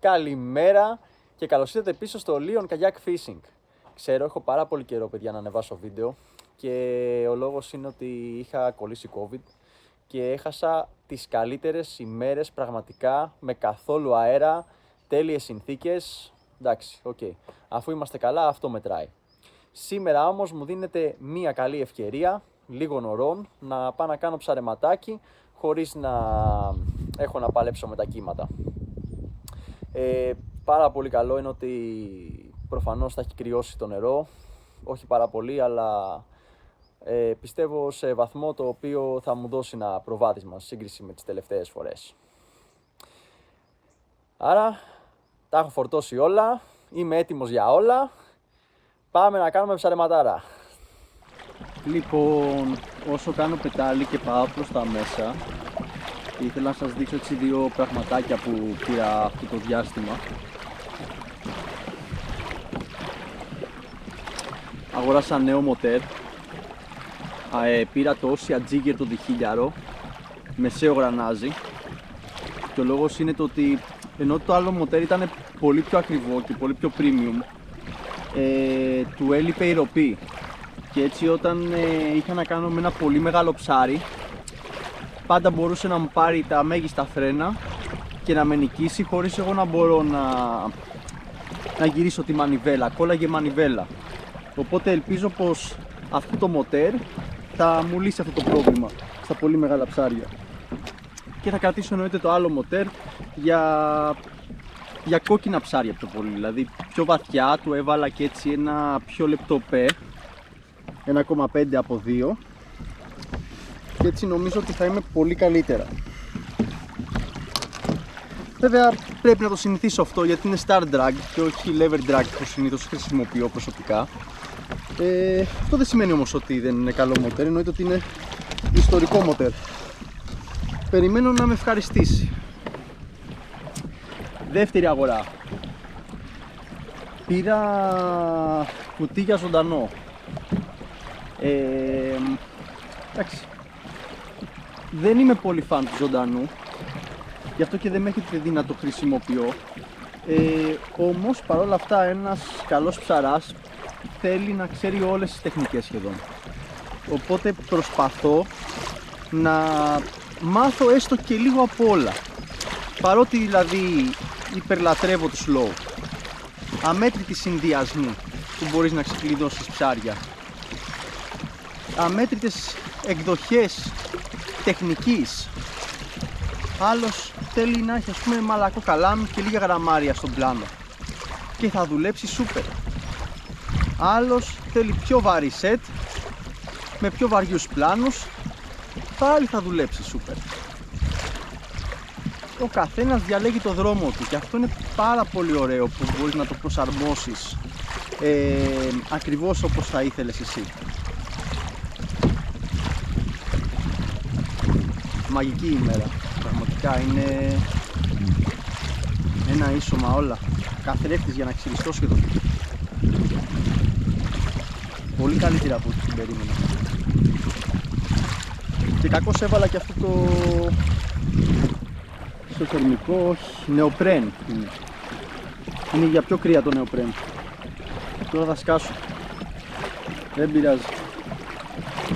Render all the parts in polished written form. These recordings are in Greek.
Καλημέρα και καλώς ήρθατε πίσω στο Leon Kayak Fishing. Ξέρω, έχω πάρα πολύ καιρό, παιδιά, να ανεβάσω βίντεο και ο λόγος είναι ότι είχα κολλήσει COVID και έχασα τις καλύτερες ημέρες πραγματικά, με καθόλου αέρα, τέλειες συνθήκες. Εντάξει, okay. Αφού είμαστε καλά, αυτό μετράει. Σήμερα όμως μου δίνεται μία καλή ευκαιρία, λίγων ωρών, να πάω να κάνω ψαρεματάκι χωρίς να έχω να παλέψω με τα κύματα. Πάρα πολύ καλό είναι ότι προφανώς θα έχει κρυώσει το νερό, όχι πάρα πολύ, αλλά πιστεύω σε βαθμό το οποίο θα μου δώσει ένα προβάδισμα σε σύγκριση με τις τελευταίες φορές. Άρα τα έχω φορτώσει όλα, είμαι έτοιμος για όλα, πάμε να κάνουμε ψαρεματάρα. Λοιπόν, όσο κάνω πετάλι και πάω προς τα μέσα, ήθελα να σας δείξω έτσι δύο πραγματάκια που πήρα αυτό το διάστημα. Αγόρασα νέο μοτέρ, πήρα το Ossia Jigger το 1000, μεσαίο γρανάζι, και ο λόγος είναι το ότι ενώ το άλλο μοτέρ ήταν πολύ πιο ακριβό και πολύ πιο premium, του έλειπε η ροπή, και έτσι όταν είχα να κάνω με ένα πολύ μεγάλο ψάρι, πάντα μπορούσε να μου πάρει τα μέγιστα φρένα και να με νικήσει χωρίς εγώ να μπορώ να γυρίσω τη μανιβέλα, κόλλαγε μανιβέλα. Οπότε ελπίζω πως αυτό το μοτέρ θα μου λύσει αυτό το πρόβλημα στα πολύ μεγάλα ψάρια. Και θα κρατήσω εννοείται το άλλο μοτέρ για κόκκινα ψάρια πιο πολύ, δηλαδή πιο βαθιά. Του έβαλα και έτσι ένα πιο λεπτό πε, 1,5 από 2, και έτσι νομίζω ότι θα είμαι πολύ καλύτερα. Βέβαια πρέπει να το συνηθίσω αυτό, γιατί είναι star drag και όχι lever drag που συνήθως χρησιμοποιώ προσωπικά. Αυτό δεν σημαίνει όμως ότι δεν είναι καλό μοτέρ, εννοείται ότι είναι ιστορικό μοτέρ. Περιμένω να με ευχαριστήσει. Δεύτερη αγορά. Πήρα κουτί για ζωντανό. Εντάξει, δεν είμαι πολύ φαν του ζωντανού, γι' αυτό και δεν με έχετε δει να το χρησιμοποιώ. Όμως παρόλα αυτά ένας καλός ψαράς θέλει να ξέρει όλες τις τεχνικές σχεδόν. Οπότε προσπαθώ να μάθω έστω και λίγο από όλα. Παρότι δηλαδή υπερλατρεύω τους slow, αμέτρητοι συνδυασμοί που μπορείς να ξεκλειδώσεις ψάρια, αμέτρητες εκδοχές τεχνικής. Άλλος θέλει να έχει, ας πούμε, μαλακό καλάμι και λίγα γραμμάρια στον πλάνο και θα δουλέψει σούπερ. Άλλος θέλει πιο βαρύ σετ με πιο βαριούς πλάνους, πάλι θα δουλέψει σούπερ. Ο καθένας διαλέγει το δρόμο του και αυτό είναι πάρα πολύ ωραίο, που μπορείς να το προσαρμόσεις ακριβώς όπως θα ήθελες εσύ. Μαγική ημέρα, πραγματικά είναι ένα ίσωμα όλα, καθρέφτης για να ξυριστώ σχεδόν. Πολύ καλύτερα από ό,τι την περίμενα. Και κακώς έβαλα και αυτό το θερμικό, όχι, νεοπρέν είναι για πιο κρύα το νεοπρέν. Τώρα θα σκάσω, δεν πειράζει,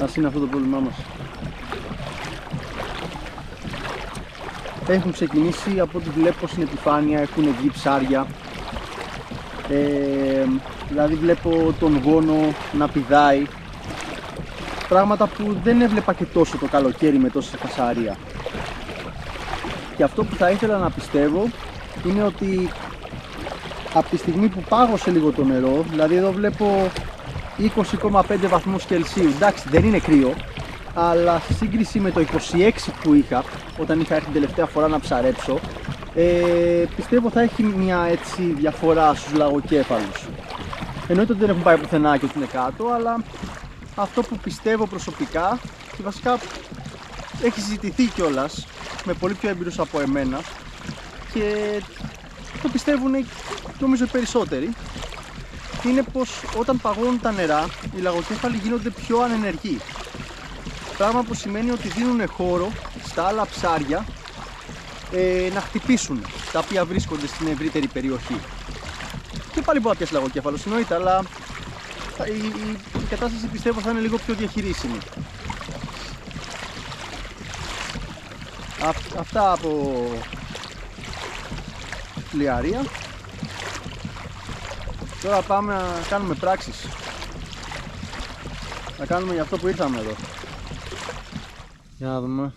ας είναι αυτό το πρόβλημά μας. Έχουν ξεκινήσει, από ό,τι βλέπω στην επιφάνεια, έχουν βγει ψάρια. Δηλαδή βλέπω τον γόνο να πηδάει, πράγματα που δεν έβλεπα και τόσο το καλοκαίρι με τόση φασαρία. Και αυτό που θα ήθελα να πιστεύω είναι ότι από τη στιγμή που πάγωσε λίγο το νερό, δηλαδή εδώ βλέπω 20,5 βαθμούς Κελσίου, εντάξει δεν είναι κρύο, αλλά σε σύγκριση με το 26 που είχα όταν είχα έρθει την τελευταία φορά να ψαρέψω, πιστεύω θα έχει μια έτσι διαφορά στους λαγοκέφαλους. Εννοείται ότι δεν έχουν πάει πουθενά και ότι είναι κάτω, αλλά αυτό που πιστεύω προσωπικά, και βασικά έχει συζητηθεί κιόλας με πολύ πιο έμπειρους από εμένα και το πιστεύουν νομίζω οι περισσότεροι, είναι πως όταν παγώνουν τα νερά οι λαγοκέφαλοι γίνονται πιο ανενεργοί. Πράγμα που σημαίνει ότι δίνουν χώρο στα άλλα ψάρια να χτυπήσουν τα οποία βρίσκονται στην ευρύτερη περιοχή. Και πάλι μπορεί να πιάσει λαγοκέφαλος, εννοείται, αλλά η κατάσταση πιστεύω θα είναι λίγο πιο διαχειρίσιμη. Αυτά από φλιαρία. Τώρα πάμε να κάνουμε πράξεις. Να κάνουμε για αυτό που ήρθαμε εδώ. Για να δούμε.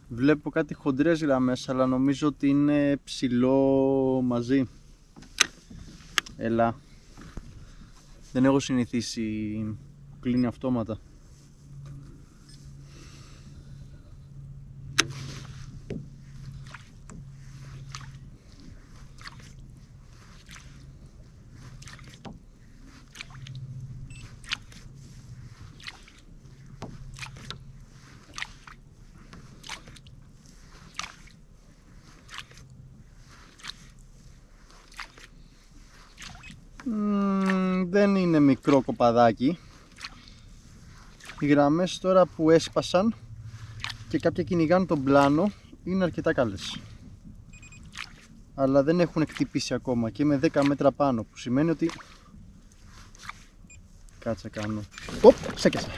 Βλέπω κάτι χοντρές γραμμές, αλλά νομίζω ότι είναι ψηλό μαζί. Έλα. Δεν έχω συνηθίσει που κλείνει αυτόματα. Δεν είναι μικρό κοπαδάκι. Οι γραμμές τώρα που έσπασαν και κάποια κυνηγάνε τον πλάνο είναι αρκετά καλές, αλλά δεν έχουν εκτυπήσει ακόμα και με 10 μέτρα πάνω, που σημαίνει ότι κάτσα κάνω. Οπ, ξέκασα.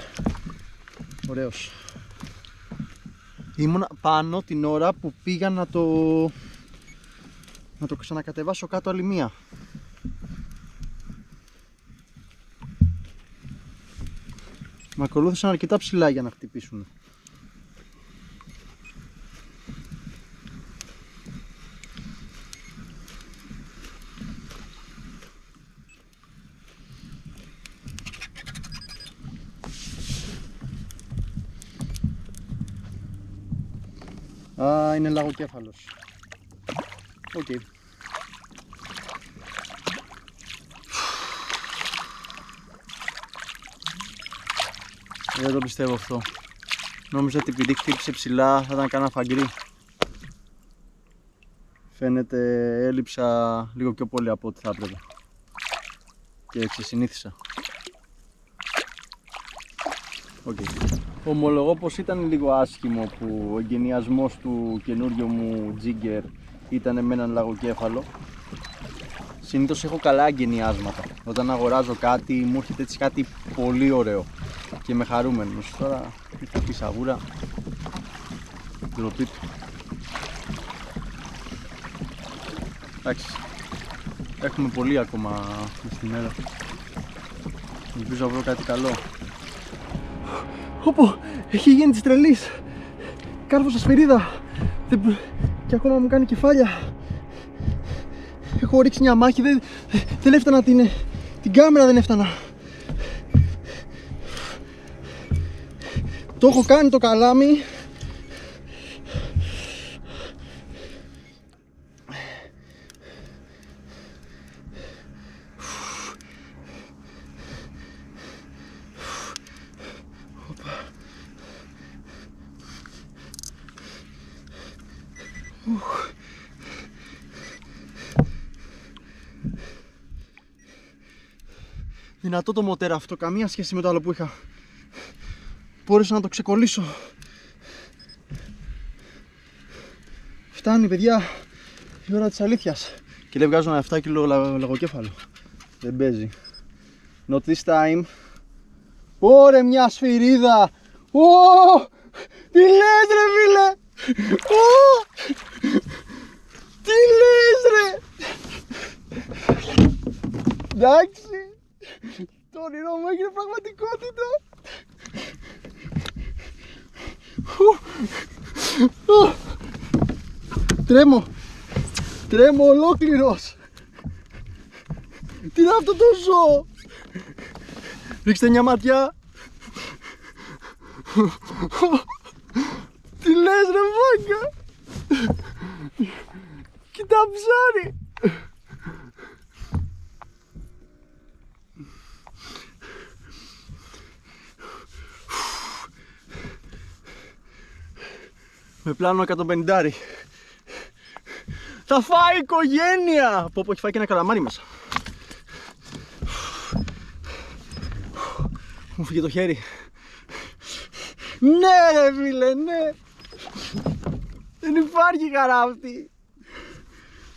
Ωραίος. Ήμουνα πάνω την ώρα που πήγα να το ξανακατεβάσω κάτω άλλη μία. Με ακολούθησαν αρκετά ψηλά για να χτυπήσουν. Α, είναι λαγοκέφαλος. Οκ. Δεν το πιστεύω αυτό. Νόμιζα ότι επειδή χτύπησε ψηλά θα ήταν κανένα φαγκρί. Φαίνεται έλειψα λίγο πιο πολύ από ό,τι θα έπρεπε. Και ξεσυνήθισα. Okay. Ομολογώ πως ήταν λίγο άσχημο που ο εγκαινιασμός του καινούριου μου Jigger ήταν με έναν λαγοκέφαλο. Συνήθως έχω καλά εγκαινιάσματα. Όταν αγοράζω κάτι μου έρχεται έτσι κάτι πολύ ωραίο και είμαι χαρούμενος. Τώρα ήρθε η σαγούρα, ντροπή του. Εντάξει, έχουμε πολύ ακόμα στη μέρα. Ελπίζω να βρω κάτι καλό. Όπο, έχει γίνει της τρελής. Κάρφωσα σφυρίδα και ακόμα μου κάνει κεφάλια. Έχω ρίξει μια μάχη, δεν έφτανα την κάμερα, δεν έφτανα. Το έχω κάνει το καλάμι. Δυνατό το μοτέρα αυτό, καμία σχέση με το άλλο που είχα. Μπόρεσα να το ξεκολλήσω. Φτάνει παιδιά η ώρα της αλήθειας. Και λέει βγάζω ένα 7 κιλό λαγοκέφαλο. Δεν παίζει. Not this time. Ωρε μια σφυρίδα. Τι λες ρε φίλε. Τι λες ρε. Εντάξει. Το όνειρό μου έγινε πραγματικότητα. Τρέμω ολόκληρος. Τι είναι αυτό το ζώο. Ρίξτε μια ματιά. Τι λες ρε βάγκα. Κοίτα ψάρι. Με πλάνο 150. Θα φάει οικογένεια! Πω έχει φάει και ένα καλαμάρι μέσα. Μου φύγε το χέρι. Ναι ρε φίλε, ναι. Δεν υπάρχει καράβτη.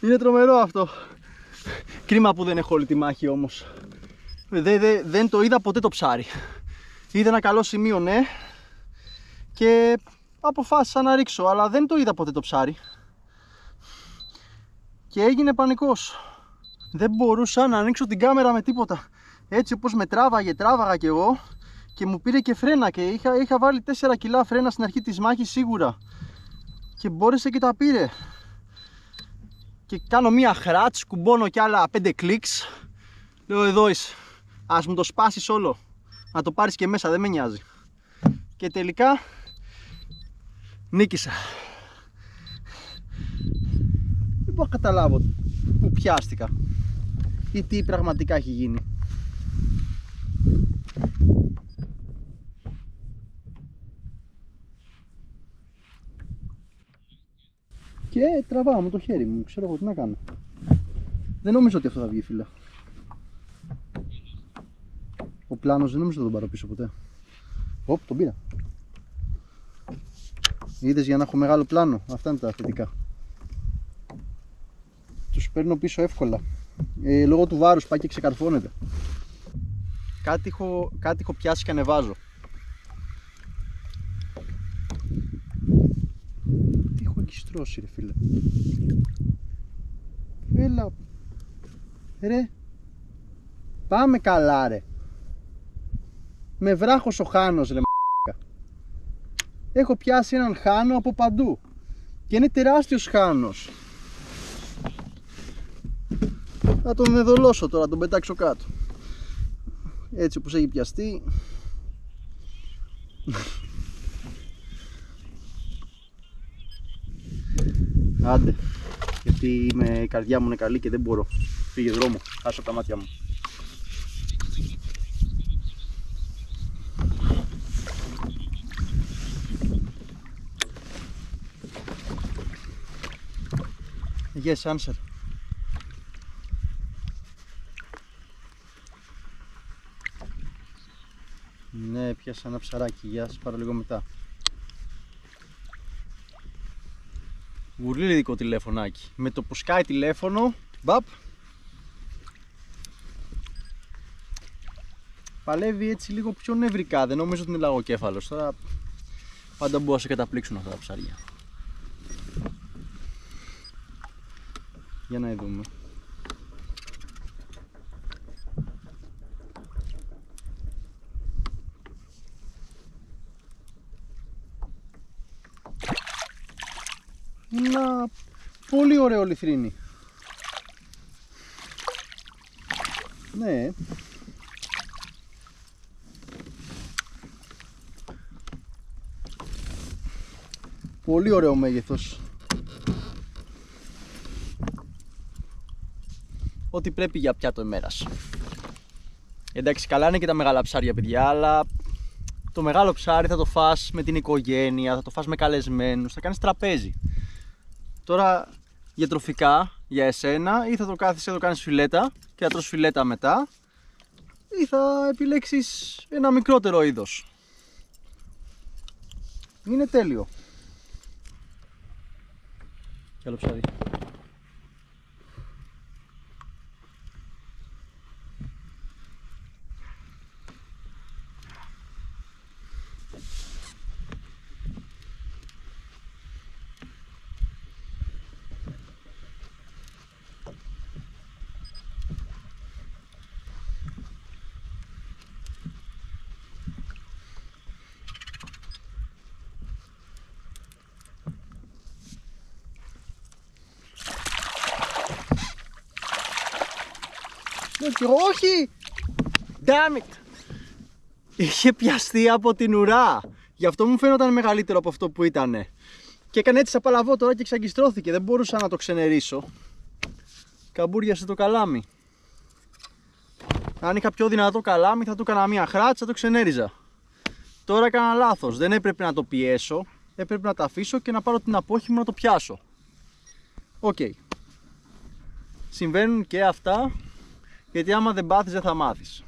Είναι τρομερό αυτό. Κρίμα που δεν έχω όλη τη μάχη όμως. Δεν το είδα ποτέ το ψάρι. Είδα ένα καλό σημείο, ναι, και αποφάσισα να ρίξω, αλλά δεν το είδα ποτέ το ψάρι. Και έγινε πανικός. Δεν μπορούσα να ανοίξω την κάμερα με τίποτα. Έτσι όπως με τράβαγα κι εγώ, και μου πήρε και φρένα, και είχα βάλει 4 κιλά φρένα στην αρχή της μάχης σίγουρα. Και μπόρεσε και τα πήρε. Και κάνω μία χράτς, κουμπώνω κι άλλα 5 κλικς. Λέω, εδώ είσαι, ας μου το σπάσεις όλο, να το πάρεις και μέσα, δεν με νοιάζει. Και τελικά νίκησα. Δεν μπορώ να καταλάβω που πιάστηκα ή τι πραγματικά έχει γίνει. Και τραβάω με το χέρι μου, ξέρω εγώ τι να κάνω. Δεν νομίζω ότι αυτό θα βγει, φίλε. Ο πλάνος δεν νομίζω ότι τον πάρω πίσω ποτέ. Οπ, τον πήρα. Είδες, για να έχω μεγάλο πλάνο, αυτά είναι τα θετικά. Τους παίρνω πίσω εύκολα. Λόγω του βάρους πάει και ξεκαρφώνεται. Κάτι έχω πιάσει και ανεβάζω. Τι έχω εγκιστρώσει, ρε φίλε. Έλα. Ρε. Πάμε καλά, ρε. Με βράχος ο χάνος, ρε μ***κα. Έχω πιάσει έναν χάνο από παντού. Και είναι τεράστιος χάνος. Θα τον εδωλώσω τώρα, τον πετάξω κάτω. Έτσι όπως έχει πιαστεί. Άντε, γιατί η καρδιά μου είναι καλή και δεν μπορώ. Φύγε δρόμο, χάσω από τα μάτια μου. Yes, answer. Ναι, πιάσα ένα ψαράκι, γεια σας, πάρω λίγο μετά. Γουρλίδικο τηλέφωνάκι. Με το που σκάει τηλέφωνο, μπαπ, παλεύει έτσι λίγο πιο νευρικά. Δεν νομίζω ότι είναι λαγοκέφαλος. Τώρα πάντα μπορούν να σε καταπλήξουν αυτά τα ψάρια. Για να δούμε. Ένα πολύ ωραίο λιθρίνι. Ναι. Πολύ ωραίο μέγεθος. Ό,τι πρέπει για πιάτο ημέρας. Εντάξει, καλά είναι και τα μεγάλα ψάρια, παιδιά, αλλά το μεγάλο ψάρι θα το φας με την οικογένεια, θα το φας με καλεσμένους, θα κάνεις τραπέζι. Τώρα για τροφικά, για εσένα, ή θα το κάθεσαι να το κάνεις φιλέτα και θα τρως φιλέτα μετά, ή θα επιλέξεις ένα μικρότερο είδος. Είναι τέλειο. Καλό ψάρι. Όχι! Damn it! Είχε πιαστεί από την ουρά. Γι' αυτό μου φαίνονταν μεγαλύτερο από αυτό που ήτανε. Και έκανε έτσι σαν παλαβό τώρα και εξαγκιστρώθηκε. Δεν μπορούσα να το ξενερίσω. Καμπούριασε το καλάμι. Αν είχα πιο δυνατό καλάμι θα του έκανα μία χράτσα, το ξενέριζα. Τώρα έκανα λάθος. Δεν έπρεπε να το πιέσω. Έπρεπε να το αφήσω και να πάρω την απόχη μου να το πιάσω. Οκ. Συμβαίνουν και αυτά. Γιατί άμα δεν πάθεις δεν θα μάθεις.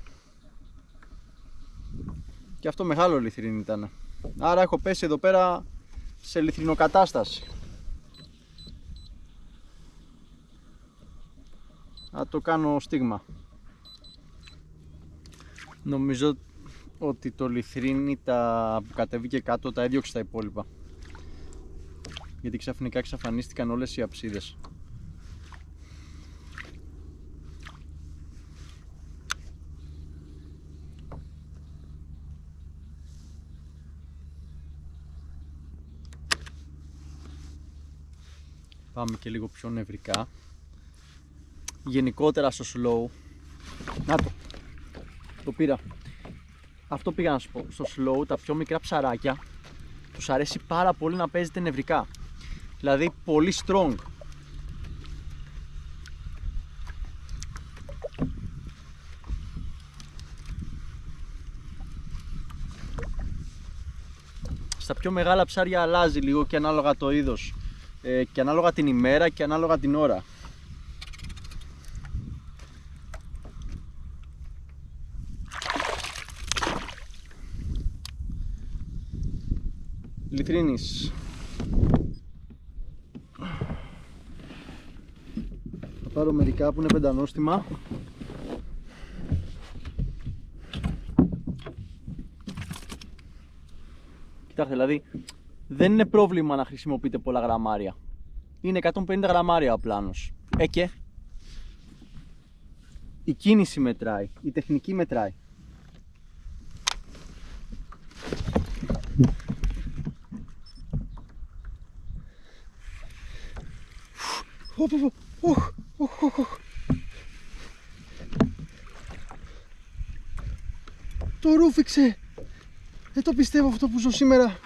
Και αυτό μεγάλο λιθρίνι ήταν. Άρα έχω πέσει εδώ πέρα σε λιθρινοκατάσταση. θα το κάνω στίγμα. Νομίζω ότι το λιθρίνι που κατέβηκε κάτω τα έδιωξε τα υπόλοιπα, γιατί ξαφνικά εξαφανίστηκαν όλες οι αψίδες. Πάμε και λίγο πιο νευρικά. Γενικότερα στο slow, να το πήρα. Αυτό πήγα να σου πω. Στο slow τα πιο μικρά ψαράκια τους αρέσει πάρα πολύ να παίζετε νευρικά. Δηλαδή πολύ strong. Στα πιο μεγάλα ψάρια αλλάζει λίγο και ανάλογα το είδος, και ανάλογα την ημέρα και ανάλογα την ώρα. Λιθρίνης. Θα πάρω μερικά που είναι πεντανόστιμα. Κοιτάξτε, δηλαδή δεν είναι πρόβλημα να χρησιμοποιείτε πολλά γραμμάρια. Είναι 150 γραμμάρια ο πλάνος. Και η κίνηση μετράει, η τεχνική μετράει. Το ρούφηξε. Δεν το πιστεύω αυτό που ζω σήμερα.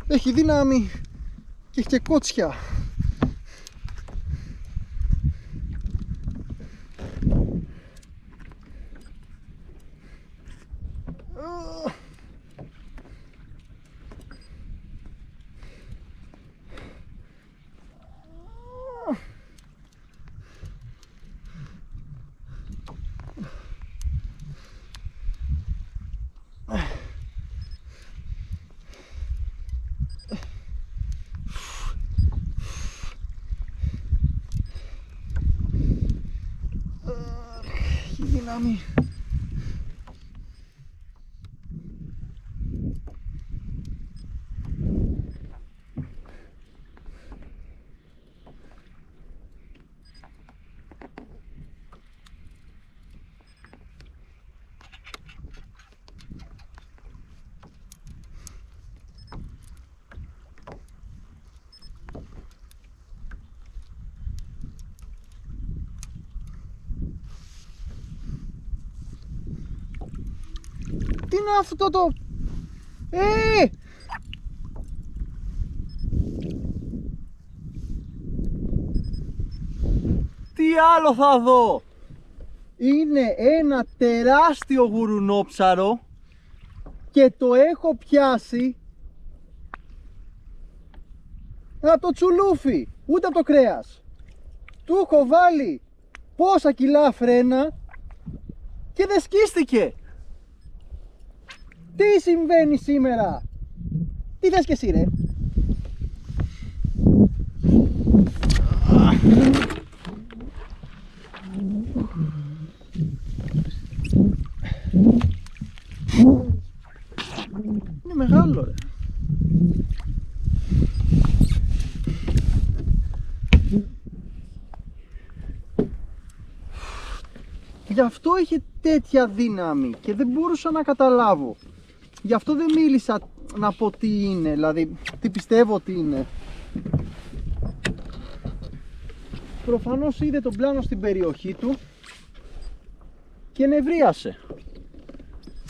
Έχει δύναμη και έχει και κότσια. Έχει δύναμη. Τι είναι αυτό το... Τι άλλο θα δω! Είναι ένα τεράστιο γουρουνόψαρο και το έχω πιάσει από το τσουλούφι, ούτε από το κρέας. Του έχω βάλει πόσα κιλά φρένα και δεν σκίστηκε. Τι συμβαίνει σήμερα? Τι θες και εσύ, ρε? Είναι μεγάλο, ρε. Γι' αυτό είχε τέτοια δύναμη και δεν μπορούσα να καταλάβω. Γι' αυτό δεν μίλησα να πω τι είναι, δηλαδή τι πιστεύω ότι είναι. Προφανώς είδε τον πλάνο στην περιοχή του και νευρίασε.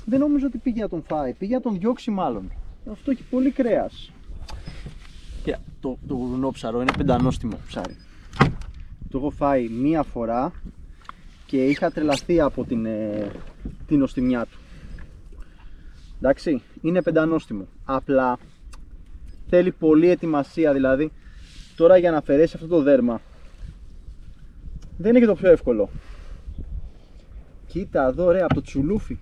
Δεν νομίζω ότι πήγε να τον φάει, πήγε να τον διώξει μάλλον. Αυτό έχει πολύ κρέας. Και το γουρουνόψαρο είναι πεντανόστιμο ψάρι. Το έχω φάει μία φορά και είχα τρελαθεί από την οστιμιά του. Εντάξει, είναι πεντανόστιμο. Απλά θέλει πολλή ετοιμασία, δηλαδή τώρα για να αφαιρέσει αυτό το δέρμα δεν είναι και το πιο εύκολο. Κοίτα εδώ, ρε, από το τσουλούφι.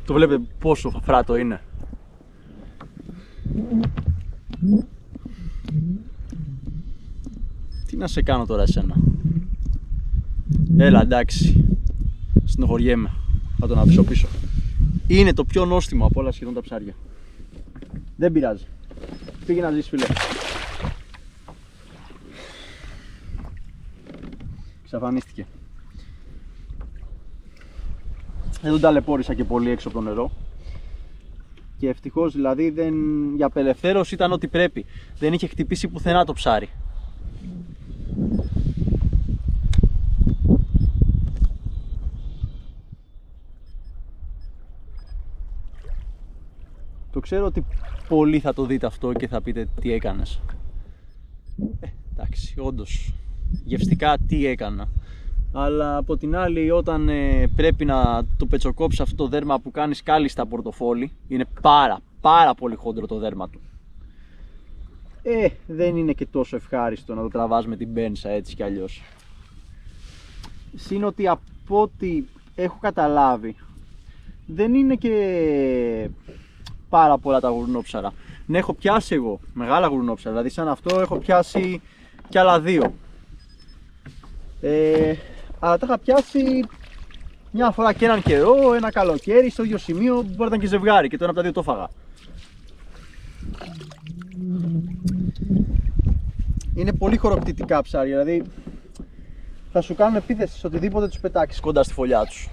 Το βλέπετε πόσο φράτο είναι. Τι να σε κάνω τώρα εσένα. Έλα, εντάξει. Συνοχωριέμαι. Θα τον αφήσω πίσω. Είναι το πιο νόστιμο από όλα σχεδόν τα ψάρια. Δεν πειράζει. Πήγε να ζεις, φίλε. Εξαφανίστηκε. Δεν τον ταλαιπώρησα και πολύ έξω από το νερό. Και ευτυχώς δηλαδή για απελευθέρωση ήταν ό,τι πρέπει. Δεν είχε χτυπήσει πουθενά το ψάρι. Το ξέρω ότι πολλοί θα το δείτε αυτό και θα πείτε τι έκανες. Εντάξει, όντως, γευστικά τι έκανα. Αλλά από την άλλη, όταν πρέπει να το πετσοκόψεις αυτό το δέρμα που κάνεις κάλλιστα πορτοφόλι, είναι πάρα πολύ χόντρο το δέρμα του. Δεν είναι και τόσο ευχάριστο να το τραβάς με την πένσα έτσι κι αλλιώς. Συν ότι από ό,τι έχω καταλάβει, δεν είναι και πάρα πολλά τα γουρνόψαρα. Ναι, έχω πιάσει εγώ μεγάλα γουρνόψαρα, δηλαδή σαν αυτό έχω πιάσει κι άλλα 2. Αλλά τα είχα πιάσει μια φορά και έναν καιρό, ένα καλοκαίρι, στο ίδιο σημείο που μπορεί να ήταν και ζευγάρι και το ένα από τα 2 το έφαγα. Είναι πολύ χοροπτητικά ψάρια, δηλαδή θα σου κάνουν επίθεση σε οτιδήποτε τους πετάξεις κοντά στη φωλιά τους.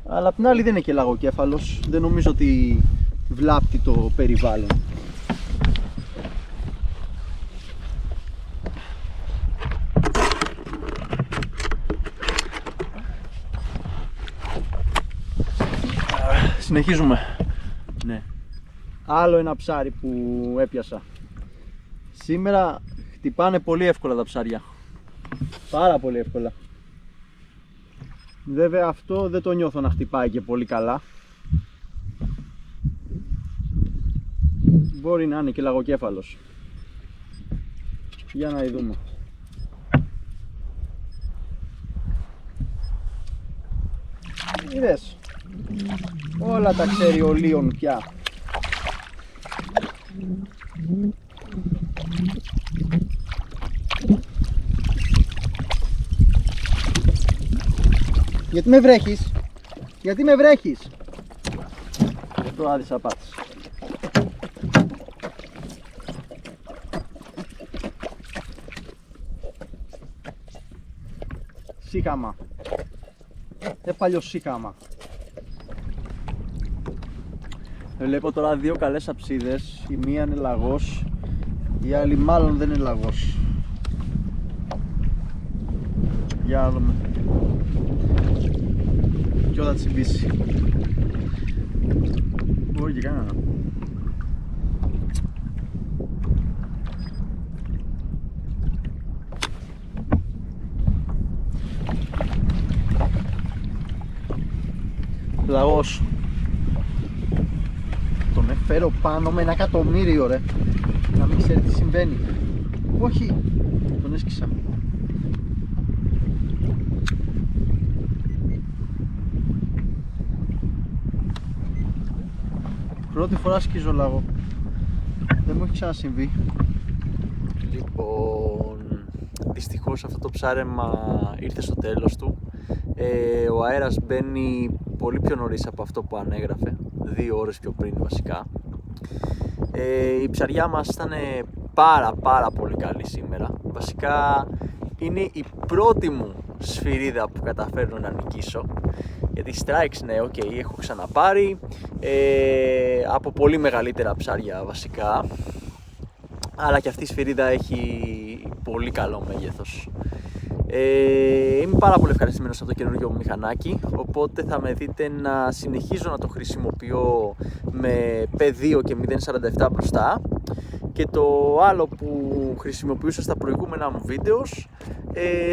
Αλλά απ' την άλλη δεν είναι και λαγοκέφαλος, δεν νομίζω ότι βλάπτει το περιβάλλον. Συνεχίζουμε. Ναι. Άλλο ένα ψάρι που έπιασα. Σήμερα χτυπάνε πολύ εύκολα τα ψάρια. Πάρα πολύ εύκολα. Βέβαια αυτό δεν το νιώθω να χτυπάει και πολύ καλά. Μπορεί να είναι και λαγοκέφαλος. Για να δούμε. Είδες. Όλα τα ξέρει ο Λίον πια. Γιατί με βρέχεις? Γιατί με βρέχεις? Το άδεισα απάτης. Σύχαμα. Παλιό σύχαμα. Βλέπω τώρα 2 καλές αψίδες. Η μία είναι λαγός, η άλλη μάλλον δεν είναι λαγός. Για να δούμε. Ποιο θα τσιμπήσει? Όχι κανένα. Λαγός. Τον έφερω πάνω με 1 εκατομμύριο ρε. Να μην ξέρει τι συμβαίνει. Όχι. Τον έσκησα. Πρώτη φορά σκίζω λαγό. Δεν μου έχει ξανασυμβεί. Λοιπόν, δυστυχώς αυτό το ψάρεμα ήρθε στο τέλος του. Ο αέρας μπαίνει πολύ πιο νωρίς από αυτό που ανέγραφε, 2 ώρες πιο πριν βασικά. Η ψαριά μας ήταν πάρα πολύ καλή σήμερα. Βασικά είναι η πρώτη μου σφυρίδα που καταφέρνω να νικήσω. Γιατί strikes, ναι, έχω ξαναπάρει από πολύ μεγαλύτερα ψάρια βασικά. Αλλά και αυτή η σφυρίδα έχει πολύ καλό μέγεθος. Είμαι πάρα πολύ ευχαριστημένος από το καινούργιο μου μηχανάκι, οπότε θα με δείτε να συνεχίζω να το χρησιμοποιώ με P2 και 0.47 μπροστά, και το άλλο που χρησιμοποιούσα στα προηγούμενα μου βίντεο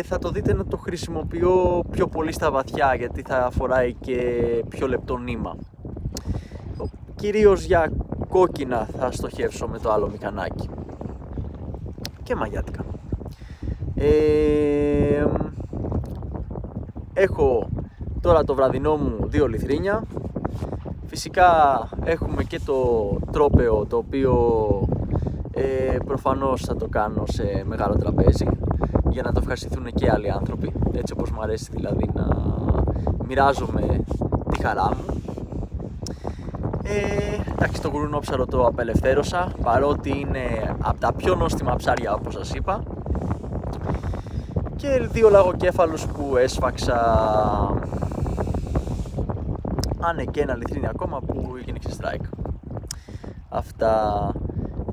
θα το δείτε να το χρησιμοποιώ πιο πολύ στα βαθιά, γιατί θα φοράει και πιο λεπτό νήμα. Κυρίως για κόκκινα θα στοχεύσω με το άλλο μηχανάκι και μαγιάτικα. Έχω τώρα το βραδινό μου 2 λιθρίνια. Φυσικά έχουμε και το τρόπαιο, το οποίο προφανώς θα το κάνω σε μεγάλο τραπέζι για να το ευχαριστηθούν και άλλοι άνθρωποι, έτσι όπως μου αρέσει δηλαδή να μοιράζομαι τη χαρά μου. Εντάξει, το γουρνόψαρο το απελευθέρωσα, παρότι είναι από τα πιο νόστιμα ψάρια όπως σας είπα, και 2 λαγοκέφαλους που έσφαξα. Ναι, και ένα λιθρίνι ακόμα που γίνηξε strike. Αυτά.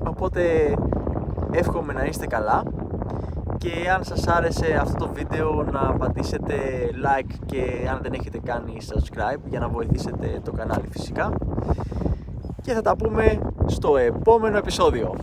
Οπότε εύχομαι να είστε καλά, και αν σας άρεσε αυτό το βίντεο να πατήσετε like και αν δεν έχετε κάνει subscribe για να βοηθήσετε το κανάλι φυσικά, και θα τα πούμε στο επόμενο επεισόδιο.